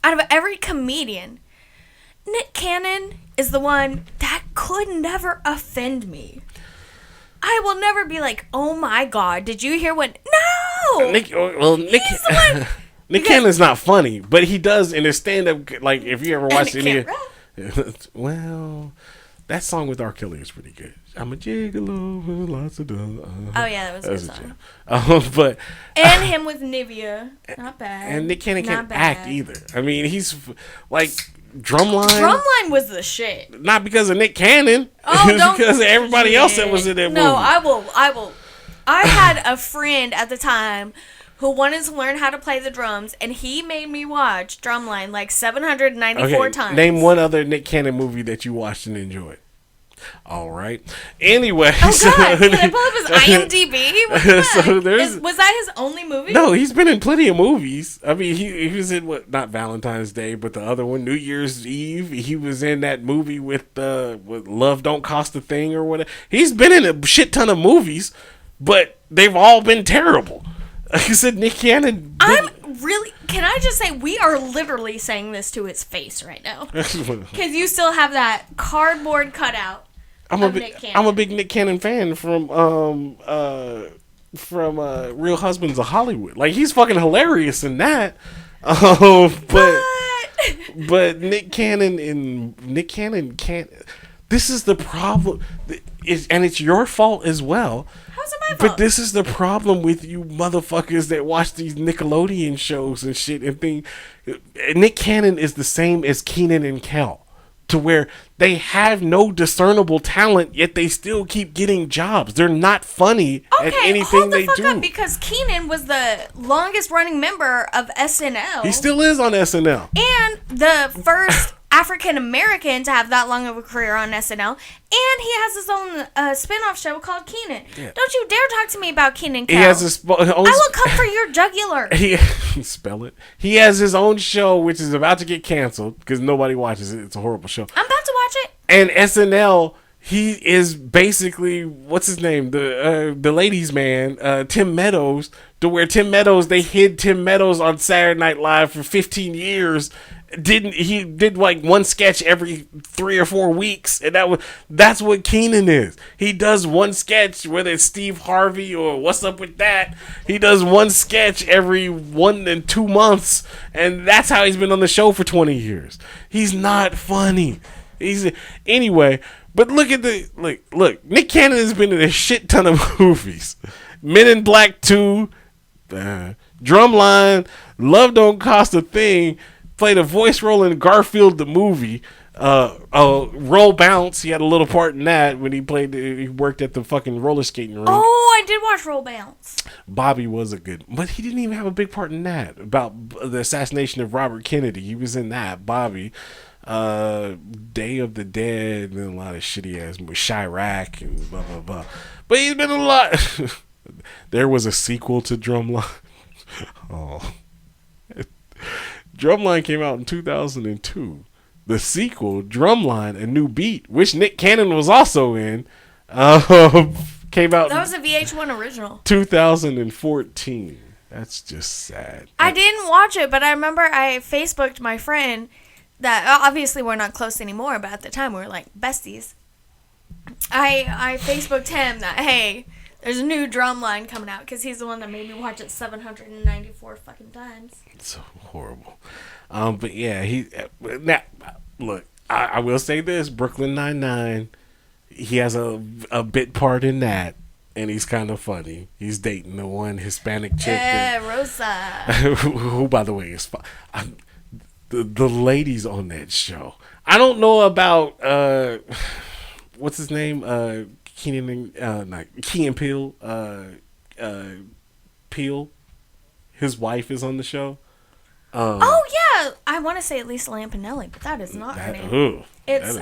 out of every comedian, Nick Cannon is the one that could never offend me. I will never be like, oh my God, did you hear what? No! Nick He's the one. Nick Cannon's not funny, but he does in his stand-up, like, if you ever watched any well, that song with R. Kelly is pretty good. I'm a gigolo with lots of dollars. Oh, yeah, that was a good song. But and him with Nivea. Not bad. And Nick Cannon can't act either. I mean, he's, like, Drumline. Drumline was the shit. Not because of Nick Cannon. Oh, It's because of everybody else that was in that movie. No, I will. I had a friend at the time who wanted to learn how to play the drums, and he made me watch Drumline like 794 times. Name one other Nick Cannon movie that you watched and enjoyed. All right. Anyway. Oh, God. Can I pull up his IMDb? Was that his only movie? No, he's been in plenty of movies. I mean, he was in, not Valentine's Day, but the other one, New Year's Eve. He was in that movie with Love Don't Cost a Thing or whatever. He's been in a shit ton of movies, but they've all been terrible. Like I said, Nick Cannon. Can I just say, we are literally saying this to his face right now. Because you still have that cardboard cutout of Nick Cannon. I'm a big Nick Cannon fan from Real Husbands of Hollywood. Like, he's fucking hilarious in that. But Nick Cannon can't. This is the problem. And it's your fault as well. How's it my fault? But this is the problem with you motherfuckers that watch these Nickelodeon shows and shit and think Nick Cannon is the same as Kenan and Kel, to where they have no discernible talent, yet they still keep getting jobs. They're not funny at anything they do. Hold the fuck up, because Kenan was the longest running member of SNL. He still is on SNL. And the first African American to have that long of a career on SNL, and he has his own spin-off show called Kenan. Yeah. Don't you dare talk to me about Kenan Kel. He has his I will come for your jugular. Spell it. He has his own show, which is about to get canceled because nobody watches it. It's a horrible show. I'm about to watch it. And SNL, he is basically, what's his name, the ladies' man, Tim Meadows. To where Tim Meadows, they hid Tim Meadows on Saturday Night Live for 15 years. He did like one sketch every 3 or 4 weeks, and that's what Kenan is. He does one sketch, whether it's Steve Harvey or What's Up With That. He does one sketch every 1 to 2 months, and that's how he's been on the show for 20 years. He's not funny. Anyway, but look at look. Nick Cannon has been in a shit ton of movies. Men in Black 2, Drumline, Love Don't Cost a Thing. Played a voice role in Garfield the movie. Roll Bounce. He had a little part in that when he worked at the fucking roller skating rink. Oh, I did watch Roll Bounce. Bobby was but he didn't even have a big part in that. About the assassination of Robert Kennedy. He was in that. Bobby. Day of the Dead and a lot of shitty ass movies. Chirac and blah blah blah. But he's been in a lot. There was a sequel to Drumline. Oh. Drumline came out in 2002. The sequel, Drumline, A New Beat, which Nick Cannon was also in, came out. That was a VH1 original. 2014. That's just sad. I didn't watch it, but I remember I Facebooked my friend that, obviously we're not close anymore, but at the time we were like besties. I Facebooked him that, hey, there's a new Drumline coming out, because he's the one that made me watch it 794 fucking times. It's so horrible. But yeah, now, look, I will say this, Brooklyn Nine-Nine, he has a bit part in that, and he's kind of funny. He's dating the one Hispanic chick. Rosa. Who, by the way, is fun. The ladies on that show. I don't know about, what's his name? Key and Peele. Peele. His wife is on the show. Oh yeah, I want to say at least Lampanelli, but that is not her name. It's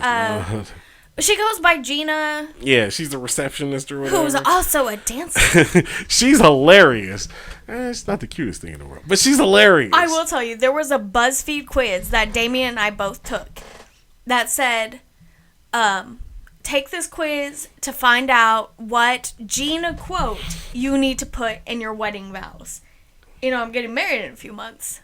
she goes by Gina. Yeah, she's the receptionist or whatever. Who's also a dancer. She's hilarious. It's not the cutest thing in the world, but she's hilarious. I will tell you, there was a BuzzFeed quiz that Damien and I both took that said, take this quiz to find out what Gina quote you need to put in your wedding vows. I'm getting married in a few months.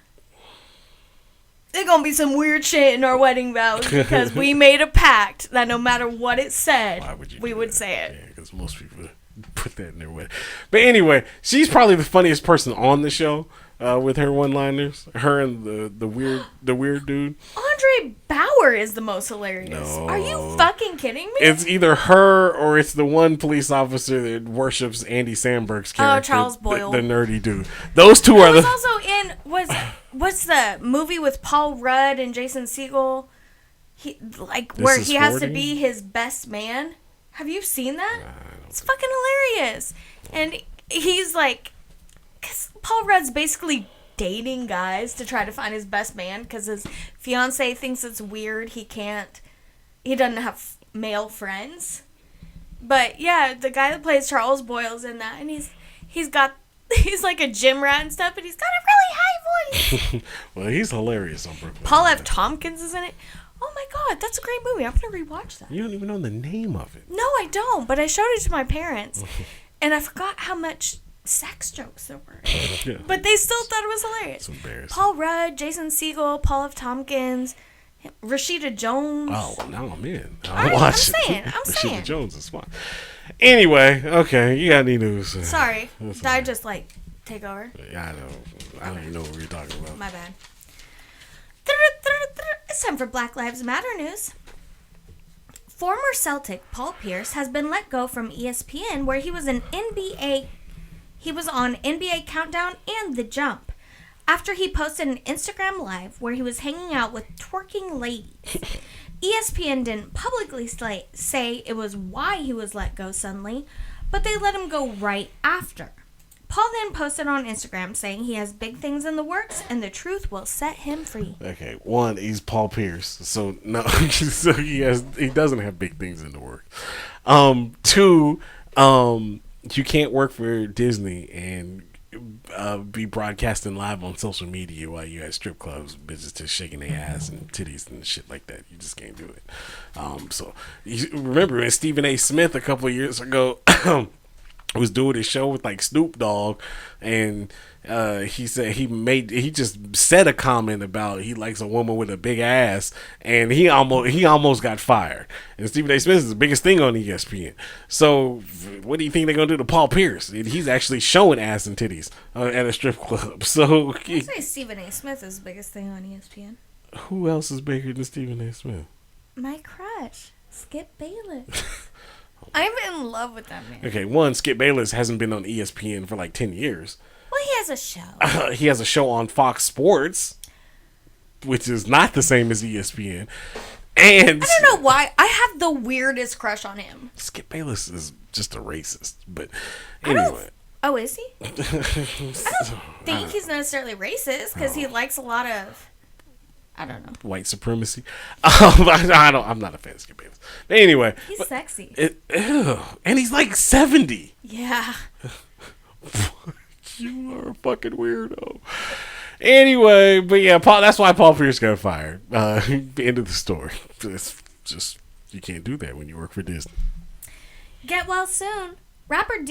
There's gonna be some weird shit in our wedding vows because we made a pact that no matter what it said, we would say it. Yeah, because most people put that in their wedding. But anyway, she's probably the funniest person on the show with her one-liners. Her and the weird dude. Andre Bauer is the most hilarious. No. Are you fucking kidding me? It's either her or it's the one police officer that worships Andy Samberg's character. Charles Boyle. The nerdy dude. Those two are was the... also in what's the movie with Paul Rudd and Jason Segel? Where he has to be his best man. Have you seen that? It's fucking hilarious. And he's like, because Paul Rudd's basically dating guys to try to find his best man because his fiance thinks it's weird he doesn't have male friends. But yeah, the guy that plays Charles Boyle's in that, and he's like a gym rat and stuff, and he's got a really high voice. Well, he's hilarious on Brooklyn. Paul F. Tompkins is in it. Oh my god, that's a great movie. I'm gonna rewatch that. You don't even know the name of it. No, I don't, but I showed it to my parents, and I forgot how much sex jokes there were. Yeah. But they still thought it was hilarious. It's embarrassing. Paul Rudd, Jason Segel, Paul F. Tompkins, Rashida Jones. Oh, well, now I'm in. I'm saying. Rashida Jones is smart. Anyway, okay, you got any news? Sorry, That's did I just take over? Yeah, I don't even know what we're talking about. My bad. It's time for Black Lives Matter news. Former Celtic Paul Pierce has been let go from ESPN, where he was on NBA Countdown and The Jump, after he posted an Instagram Live where he was hanging out with twerking ladies. ESPN didn't publicly say it was why he was let go suddenly, but they let him go right after. Paul then posted on Instagram saying he has big things in the works and the truth will set him free. Okay, one, he's Paul Pierce, so no, so he doesn't have big things in the works. Two, you can't work for Disney and be broadcasting live on social media while you at strip clubs, bitches just shaking their ass and titties and shit like that. You just can't do it. So you remember when Stephen A. Smith a couple of years ago was doing his show with like Snoop Dogg, and he said he just said a comment about he likes a woman with a big ass, and he almost got fired. And Stephen A. Smith is the biggest thing on ESPN. So what do you think they're gonna do to Paul Pierce? He's actually showing ass and titties at a strip club. So I'd say Stephen A. Smith is the biggest thing on ESPN. Who else is bigger than Stephen A. Smith? My crush, Skip Bayless. I'm in love with that man. Okay, one, Skip Bayless hasn't been on ESPN for like 10 years. Well, he has a show. He has a show on Fox Sports, which is not the same as ESPN. And I don't know why. I have the weirdest crush on him. Skip Bayless is just a racist. But anyway. Oh, is he? I don't think he's necessarily racist because he likes a lot of... I don't know. White supremacy. I'm not a fan of Skip Bayless. But anyway. He's sexy. And he's like 70. Yeah. You are a fucking weirdo. Anyway, but yeah, that's why Paul Pierce got fired. End of the story. It's just, you can't do that when you work for Disney. Get well soon. Rapper D